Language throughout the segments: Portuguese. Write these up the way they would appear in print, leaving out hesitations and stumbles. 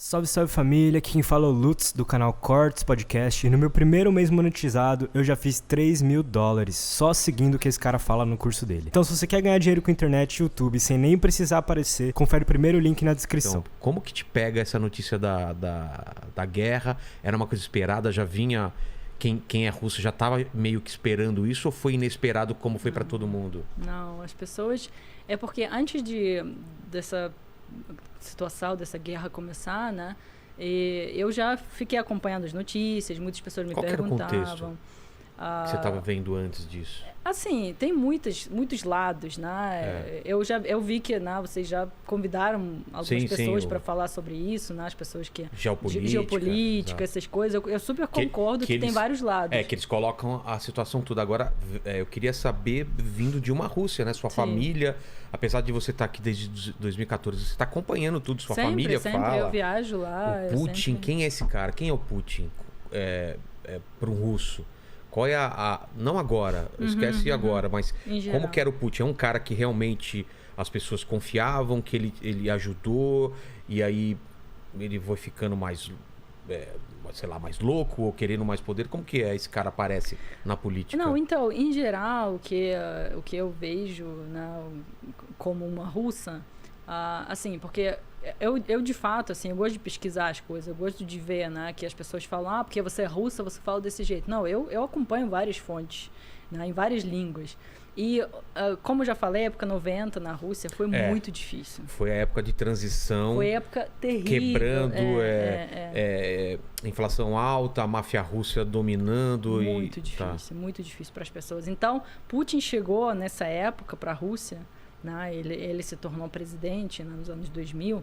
Salve, salve família, aqui quem fala é o Lutz do canal Cortes Podcast e no meu primeiro mês monetizado eu já fiz $3.000 só seguindo o que esse cara fala no curso dele. Então se você quer ganhar dinheiro com internet e YouTube sem nem precisar aparecer, confere o primeiro link na descrição. Então, como que te pega essa notícia da guerra? Era uma coisa esperada, já vinha... Quem é russo já estava meio que esperando isso ou foi inesperado como foi para todo mundo? Não, as pessoas... É porque antes dessa situação, dessa guerra começar, né? Eu já fiquei acompanhando as notícias, muitas pessoas me perguntavam. Qual era o contexto que você estava vendo antes disso? Assim, tem muitos lados, né? Eu vi que vocês já convidaram algumas pessoas para falar sobre isso, né? As pessoas que... Geopolítica, essas coisas. Eu super concordo que tem vários lados. Que eles colocam a situação toda. Agora, eu queria saber, vindo de uma Rússia, né? Sua família, apesar de você estar aqui desde 2014, você está acompanhando tudo, sua família fala. Eu viajo lá. O Putin, quem é esse cara? Quem é o Putin para um russo? Qual é não agora, esquece agora, mas como que era o Putin? É um cara que realmente as pessoas confiavam, que ele ajudou, e aí ele foi ficando mais, mais louco ou querendo mais poder? Como que esse cara aparece na política? Não, então, em geral, o que eu vejo, né, como uma russa, assim, porque... Eu de fato, assim, eu gosto de pesquisar as coisas, eu gosto de ver, né, que as pessoas falam, porque você é russa, você fala desse jeito. Não, eu acompanho várias fontes, né, em várias línguas. E, como eu já falei, a época 90 na Rússia foi muito difícil. Foi a época de transição. Foi época terrível. Quebrando, inflação alta, a máfia russa dominando. Muito difícil para as pessoas. Então, Putin chegou nessa época para a Rússia, né? Ele se tornou presidente, né, nos anos 2000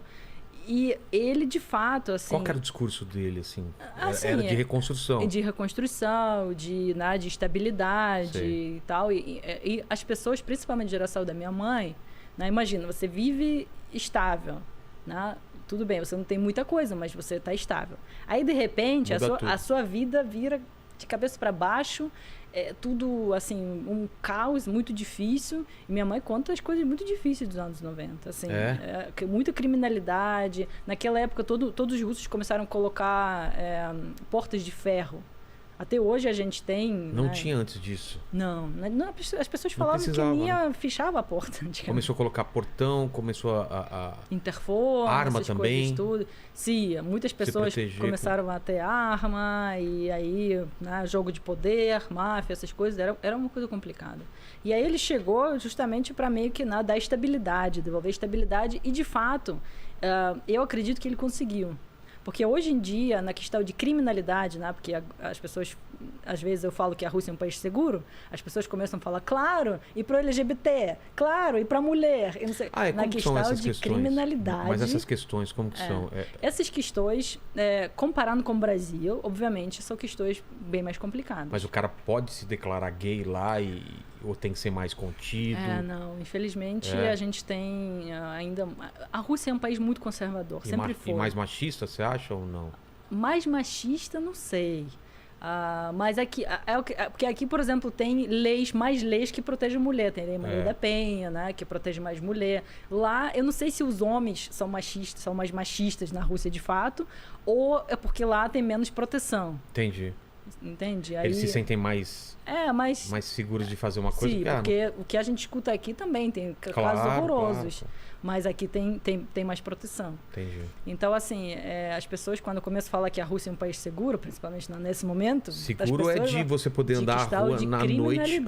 e ele de fato assim... Qual que era o discurso dele assim? Era de reconstrução? De reconstrução, de estabilidade e tal, e as pessoas, principalmente a geração da minha mãe, né, imagina, você vive estável, né? Tudo bem, você não tem muita coisa, mas você está estável, aí de repente a sua vida vira de cabeça para baixo. Tudo, assim, um caos muito difícil. E minha mãe conta as coisas muito difíceis dos anos 90. Assim, muita criminalidade. Naquela época, todos os russos começaram a colocar portas de ferro. Até hoje a gente tem... Não tinha antes disso? Não, as pessoas falavam que nem fechava a porta. Começou a colocar portão, começou interfone, arma essas também. Coisas, tudo. Sim, muitas pessoas começaram a ter arma, e aí, né, jogo de poder, máfia, essas coisas, era uma coisa complicada. E aí ele chegou justamente para meio que dar estabilidade, devolver estabilidade, e de fato, eu acredito que ele conseguiu. Porque hoje em dia, na questão de criminalidade, né, porque as pessoas, às vezes eu falo que a Rússia é um país seguro, as pessoas começam a falar, claro, e para o LGBT, claro, e para a mulher. Eu não sei, na questão de questões? Criminalidade. Mas essas questões, como que são? Essas questões, comparando com o Brasil, obviamente, são questões bem mais complicadas. Mas o cara pode se declarar gay lá ou tem que ser mais contido? Não. Infelizmente, a gente tem ainda... A Rússia é um país muito conservador, sempre foi. E mais machista, você acha ou não? Mais machista, não sei. Mas aqui... porque aqui, por exemplo, tem mais leis que protegem a mulher. Tem a Lei da Penha, né, que protege mais mulher. Lá, eu não sei se os homens são mais machistas na Rússia, de fato, ou é porque lá tem menos proteção. Entendi. Entende? Eles se sentem mais seguros de fazer uma coisa. Sim, porque o que a gente escuta aqui também tem casos horrorosos. Claro. Mas aqui tem mais proteção. Entendi. Então, assim, as pessoas, quando começam a falar que a Rússia é um país seguro, principalmente nesse momento... Seguro é de você poder andar na rua na noite.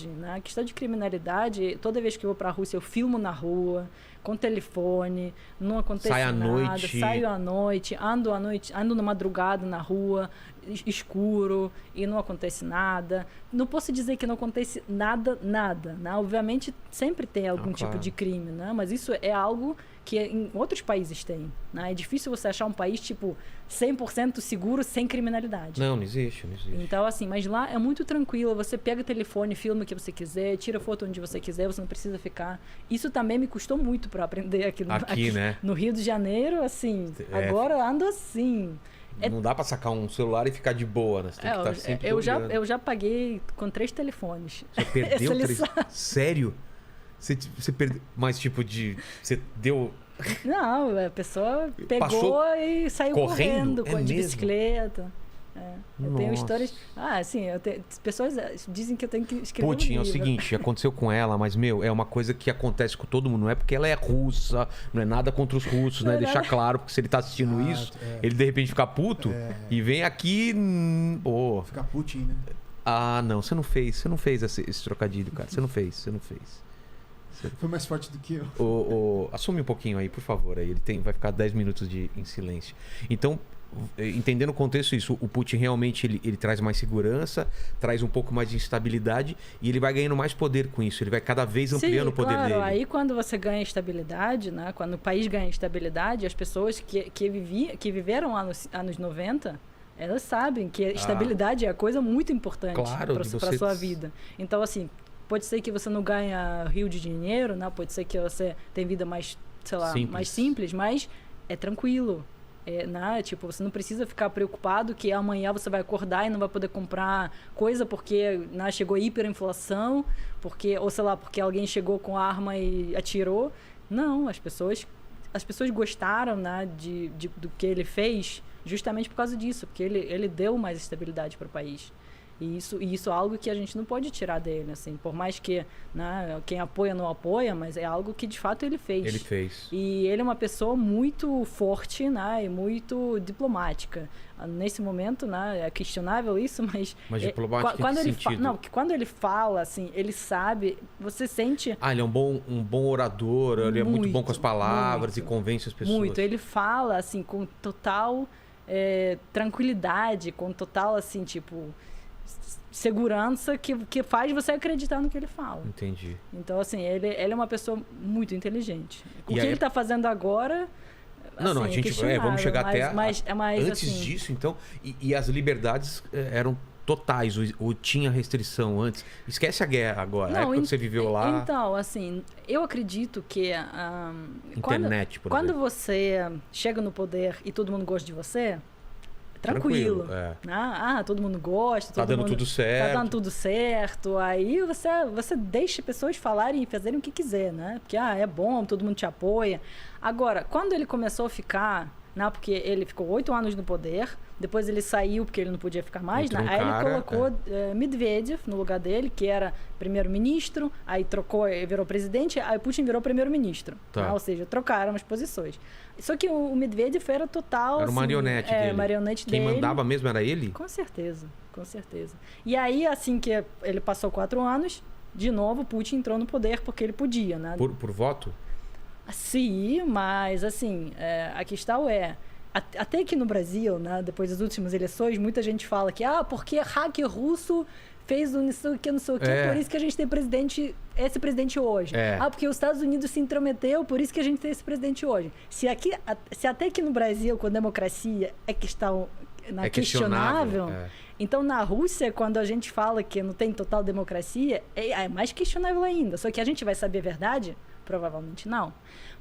Né? A questão de criminalidade, toda vez que eu vou para a Rússia, eu filmo na rua, com telefone, não acontece nada. Saio à noite, ando na madrugada na rua, escuro, e não acontece nada. Não posso dizer que não acontece nada, né? Obviamente, sempre tem algum tipo de crime, né? Mas isso é algo que em outros países tem, né? É difícil você achar um país, 100% seguro, sem criminalidade. Não existe. Então, assim, mas lá é muito tranquilo. Você pega o telefone, filma o que você quiser, tira foto onde você quiser, você não precisa ficar... Isso também me custou muito para aprender aqui né? No Rio de Janeiro, assim. Agora eu ando assim... Não dá pra sacar um celular e ficar de boa, né? Você tem que estar sempre eu já paguei com 3 telefones. Você perdeu 3? Sério? Você perdeu... Mas você deu Não, a pessoa pegou e saiu correndo de bicicleta. Eu tenho histórias... pessoas dizem que eu tenho que escrever Putin, um livro. É o seguinte, aconteceu com ela, mas, é uma coisa que acontece com todo mundo. Não é porque ela é russa, não é nada contra os russos, né? Deixar claro, porque se ele tá assistindo isso, ele de repente fica puto e vem aqui... Fica Putin, né? Ah, não, você não fez esse trocadilho, cara. Você não fez. Foi mais forte do que eu. Assume um pouquinho aí, por favor. Aí vai ficar 10 minutos em silêncio. Então, entendendo o contexto isso, o Putin realmente ele traz mais segurança, traz um pouco mais de instabilidade e ele vai ganhando mais poder com isso. Ele vai cada vez ampliando o poder dele. Aí quando você ganha estabilidade, né? Quando o país ganha estabilidade, as pessoas que viveram lá nos anos 90, elas sabem que a estabilidade é a coisa muito importante para a sua vida. Então, assim, pode ser que você não ganha rio de dinheiro, né? Pode ser que você tenha vida mais, sei lá, mais simples, mas é tranquilo. Tipo, você não precisa ficar preocupado que amanhã você vai acordar e não vai poder comprar coisa porque chegou hiperinflação, porque alguém chegou com arma e atirou. Não, as pessoas gostaram, né, do que ele fez justamente por causa disso, porque ele deu mais estabilidade para o país. E isso é algo que a gente não pode tirar dele, assim, por mais que, né, quem apoia não apoia, mas é algo que de fato ele fez. Ele fez. E ele é uma pessoa muito forte, né, e muito diplomática. Nesse momento, né, é questionável isso, mas diplomática em que sentido? Quando ele fala, assim, ele sabe, você sente... ele é um bom orador, ele é muito bom com as palavras e convence as pessoas. Muito, ele fala, assim, com total tranquilidade, com total, assim, tipo... segurança que faz você acreditar no que ele fala. Entendi. Então, assim, ele é uma pessoa muito inteligente. O que ele está fazendo agora... Não, a gente vamos chegar mas antes assim, disso, então. E as liberdades eram totais, ou tinha restrição antes? Esquece a guerra agora, a época que você viveu lá. Então, assim, eu acredito que... Internet, por quando exemplo. você chega no poder e todo mundo gosta de você... Tranquilo. Todo mundo gosta. Tá dando tudo certo. Tá dando tudo certo. Aí você deixa pessoas falarem e fazerem o que quiser, né? Porque é bom, todo mundo te apoia. Agora, quando ele começou a ficar, né? Porque ele ficou 8 anos no poder, depois ele saiu porque ele não podia ficar mais, né? Aí ele colocou Medvedev no lugar dele, que era primeiro-ministro, aí trocou e virou presidente, aí Putin virou primeiro-ministro. Né? Ou seja, trocaram as posições. Só que o Medvedev era total... Era o marionete dele. Marionete dele. Quem mandava mesmo era ele? Com certeza, com certeza. E aí, assim que ele passou 4 anos, de novo, Putin entrou no poder porque ele podia, né? Por voto? Sim, mas assim, a questão até aqui no Brasil, né, depois das últimas eleições, muita gente fala que porque hacker russo fez não sei o que, por isso que a gente tem esse presidente hoje. Porque os Estados Unidos se intrometeu, por isso que a gente tem esse presidente hoje. Se até aqui no Brasil, com a democracia, é questionável, então na Rússia, quando a gente fala que não tem total democracia, é mais questionável ainda. Só que a gente vai saber a verdade? Provavelmente não.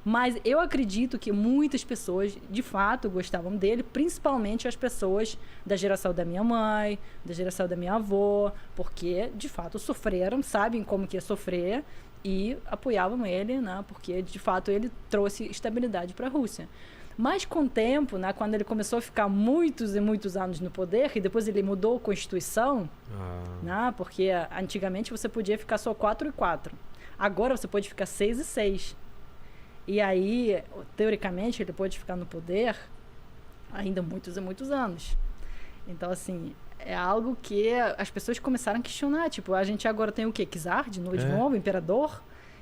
Mas eu acredito que muitas pessoas, de fato, gostavam dele, principalmente as pessoas da geração da minha mãe, da geração da minha avó, porque, de fato, sofreram, sabem como que é sofrer e apoiavam ele, né? Porque, de fato, ele trouxe estabilidade para a Rússia. Mas com o tempo, né, quando ele começou a ficar muitos e muitos anos no poder, e depois ele mudou a Constituição, né, porque antigamente você podia ficar só 4 e 4. Agora você pode ficar 6 e 6. E aí, teoricamente, ele pode ficar no poder ainda muitos e muitos anos. Então, assim, é algo que as pessoas começaram a questionar. Tipo, a gente agora tem o quê? Czar, de novo, imperador.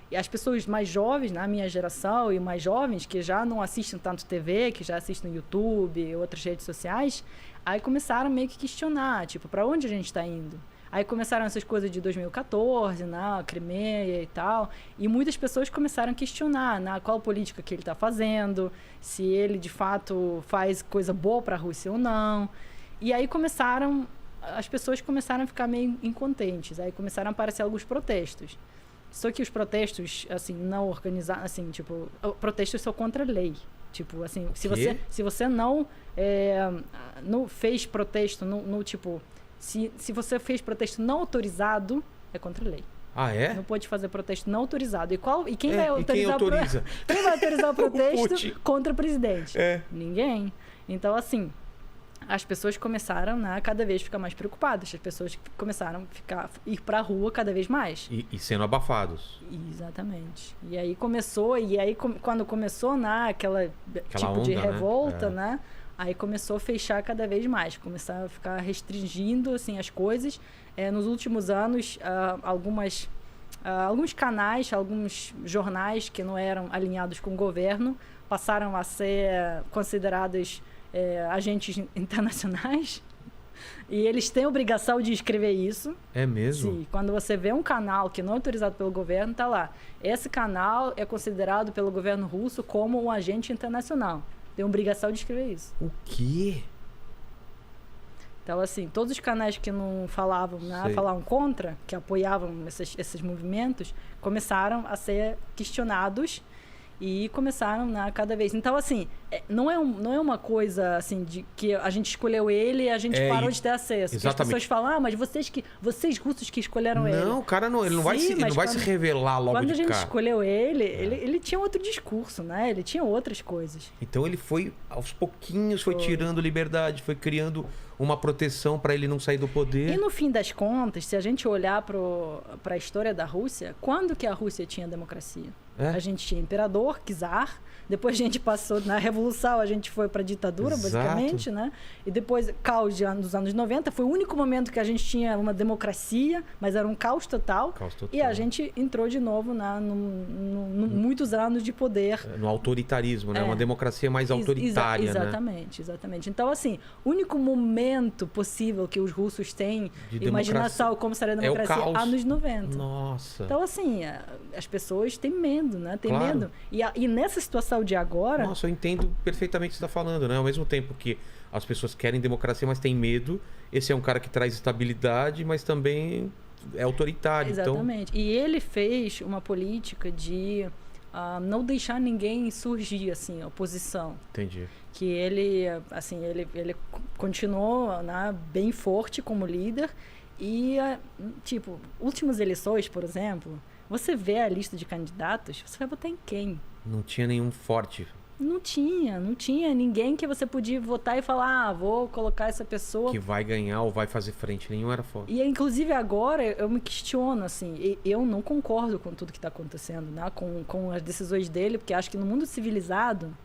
E as pessoas mais jovens, na minha geração, e mais jovens, que já não assistem tanto TV, que já assistem YouTube e outras redes sociais, aí começaram meio que questionar, tipo, para onde a gente está indo? Aí começaram essas coisas de 2014, né, Crimeia e tal, e muitas pessoas começaram a questionar, né, qual política que ele está fazendo, se ele de fato faz coisa boa para a Rússia ou não. E aí as pessoas começaram a ficar meio incontentes, aí começaram a aparecer alguns protestos. Só que os protestos, assim, não organizados, assim, tipo, protestos são contra a lei. Tipo, assim, se você não fez protesto, tipo... Se você fez protesto não autorizado, é contra a lei. Ah, é? Não pode fazer protesto não autorizado. E quem vai autorizar quem autoriza? Quem vai autorizar o protesto o contra o presidente? Ninguém. Então, assim, as pessoas começaram a cada vez ficar mais preocupadas. As pessoas começaram a ir para a rua cada vez mais. E sendo abafados. Exatamente. E aí quando começou aquela tipo onda, de revolta, né? Aí começou a fechar cada vez mais, começar a ficar restringindo assim, as coisas. Nos últimos anos, alguns canais, alguns jornais que não eram alinhados com o governo passaram a ser considerados agentes internacionais. E eles têm a obrigação de escrever isso. É mesmo? Sim. Quando você vê um canal que não é autorizado pelo governo, tá lá. Esse canal é considerado pelo governo russo como um agente internacional. Tem obrigação de escrever isso. O quê? Então, assim, todos os canais que não falavam, né, falavam contra, que apoiavam esses movimentos, começaram a ser questionados e começaram cada vez. Então, assim, não é uma coisa assim de que a gente escolheu ele e a gente parou de ter acesso. As pessoas falam, mas vocês russos que escolheram ele. Não, o cara não, ele não vai se revelar logo de cara. Quando a gente escolheu ele tinha outro discurso, né? Ele tinha outras coisas. Então ele foi, aos pouquinhos, foi tirando liberdade, foi criando uma proteção para ele não sair do poder. E no fim das contas, se a gente olhar para a história da Rússia, quando que a Rússia tinha democracia? A gente tinha imperador, czar, depois a gente passou na Revolução, a gente foi para a ditadura, basicamente, né? E depois, caos dos anos 90, foi o único momento que a gente tinha uma democracia, mas era um caos total. E a gente entrou de novo muitos anos de poder. No autoritarismo, né? Uma democracia mais autoritária, exatamente. Então, assim, o único momento possível que os russos têm de imaginação como seria a democracia anos 90. Nossa. Então, assim, as pessoas têm medo, né? Tem medo. E nessa situação de agora... Nossa, eu entendo perfeitamente o que você está falando, né? Ao mesmo tempo que as pessoas querem democracia, mas têm medo. Esse é um cara que traz estabilidade, mas também é autoritário. Exatamente. Então... E ele fez uma política de não deixar ninguém surgir, assim, oposição. Entendi. Que ele continuou, né, bem forte como líder. E, tipo, últimas eleições, por exemplo, você vê a lista de candidatos, você vai votar em quem? Não tinha nenhum forte. Não tinha ninguém que você podia votar e falar, vou colocar essa pessoa... Que vai ganhar ou vai fazer frente, nenhum era forte. E inclusive agora eu me questiono, assim, eu não concordo com tudo que está acontecendo, né? Com as decisões dele, porque acho que no mundo civilizado,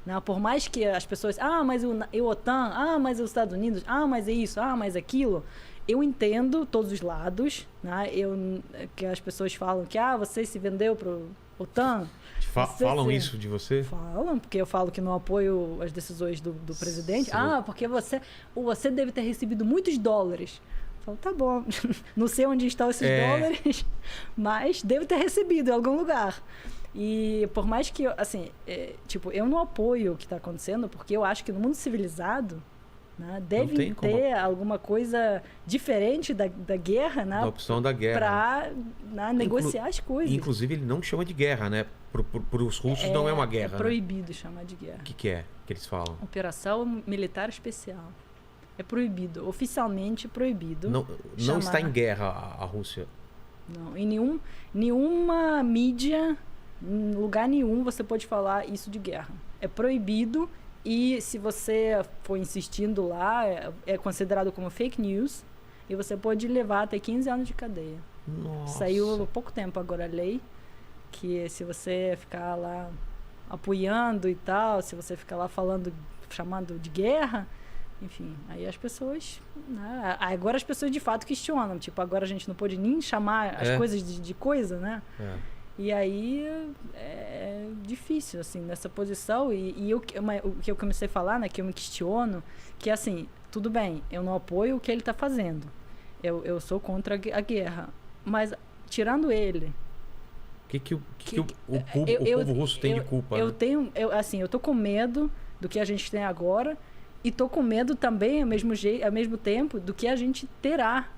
né? Por mais que as pessoas, mas o OTAN, mas os Estados Unidos, mas é isso, mas aquilo... Eu entendo todos os lados, né? Que as pessoas falam que você se vendeu para o OTAN. Falam isso de você? Falam, porque eu falo que não apoio as decisões do presidente. Porque você deve ter recebido muitos dólares. Eu falo, tá bom, não sei onde estão esses dólares, mas devo ter recebido em algum lugar. E por mais que, assim, eu não apoio o que está acontecendo, porque eu acho que no mundo civilizado, né, deve ter alguma coisa diferente da guerra, né? Da opção da guerra. Para negociar as coisas. Inclusive, ele não chama de guerra, né? Para os russos não é uma guerra. É proibido chamar de guerra. O que é que eles falam? Operação Militar Especial. É proibido. Oficialmente proibido. Não está em guerra a Rússia. Não. Em nenhuma mídia, em lugar nenhum, você pode falar isso de guerra. É proibido. E se você for insistindo lá, é considerado como fake news e você pode levar até 15 anos de cadeia. Nossa. Saiu há pouco tempo agora a lei que se você ficar lá apoiando e tal, se você ficar lá chamando de guerra, enfim, aí as pessoas... Né, agora as pessoas de fato questionam, tipo, agora a gente não pode nem chamar as coisas de coisa, né? E aí é difícil, assim, nessa posição. E o que eu comecei a falar, né, que eu me questiono, que assim, tudo bem, eu não apoio o que ele está fazendo. Eu sou contra a guerra. Mas, tirando ele... O povo russo tem de culpa? Eu tô com medo do que a gente tem agora e tô com medo também, ao mesmo tempo, do que a gente terá